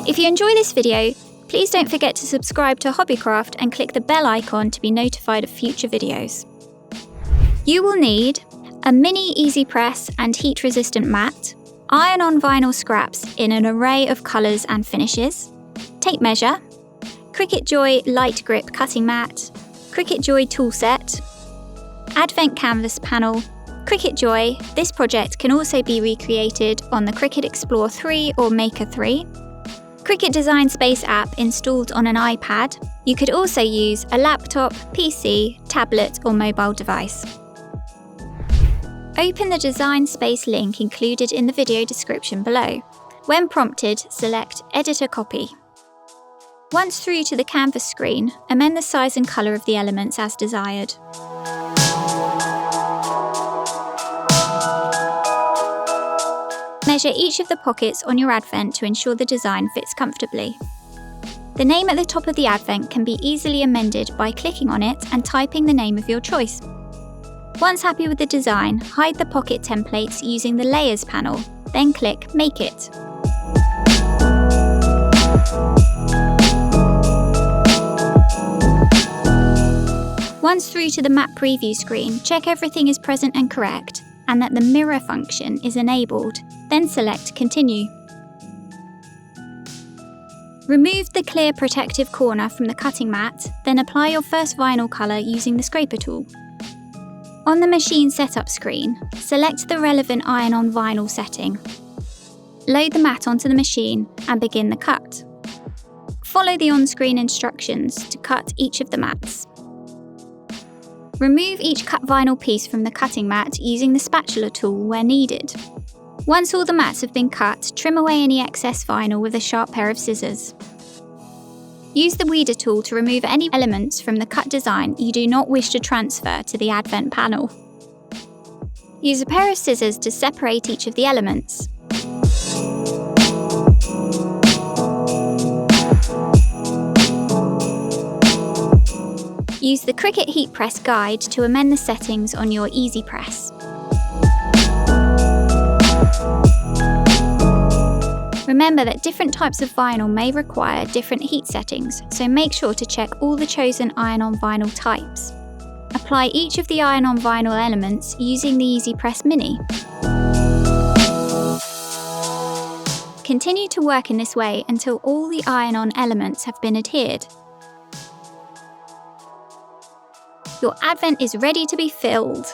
If you enjoy this video, please don't forget to subscribe to Hobbycraft and click the bell icon to be notified of future videos. You will need a mini easy press and heat resistant mat, iron-on vinyl scraps in an array of colours and finishes, tape measure, Cricut Joy light grip cutting mat, Cricut Joy tool set, advent canvas panel, Cricut Joy. This project can also be recreated on the Cricut Explore 3 or Maker 3. Cricut Design Space app installed on an iPad. You could also use a laptop, PC, tablet or mobile device. Open the Design Space link included in the video description below. When prompted, select Edit a Copy. Once through to the canvas screen, amend the size and colour of the elements as desired. Measure each of the pockets on your advent to ensure the design fits comfortably. The name at the top of the advent can be easily amended by clicking on it and typing the name of your choice. Once happy with the design, hide the pocket templates using the Layers panel, then click Make It. Once through to the map preview screen, check everything is present and correct, and that the mirror function is enabled, then select Continue. Remove the clear protective corner from the cutting mat, then apply your first vinyl colour using the scraper tool. On the machine setup screen, select the relevant iron-on vinyl setting. Load the mat onto the machine and begin the cut. Follow the on-screen instructions to cut each of the mats. Remove each cut vinyl piece from the cutting mat using the spatula tool where needed. Once all the mats have been cut, trim away any excess vinyl with a sharp pair of scissors. Use the weeder tool to remove any elements from the cut design you do not wish to transfer to the advent panel. Use a pair of scissors to separate each of the elements. Use the Cricut Heat Press guide to amend the settings on your Easy Press. Remember that different types of vinyl may require different heat settings, so make sure to check all the chosen iron-on vinyl types. Apply each of the iron-on vinyl elements using the Easy Press Mini. Continue to work in this way until all the iron-on elements have been adhered. Your advent is ready to be filled.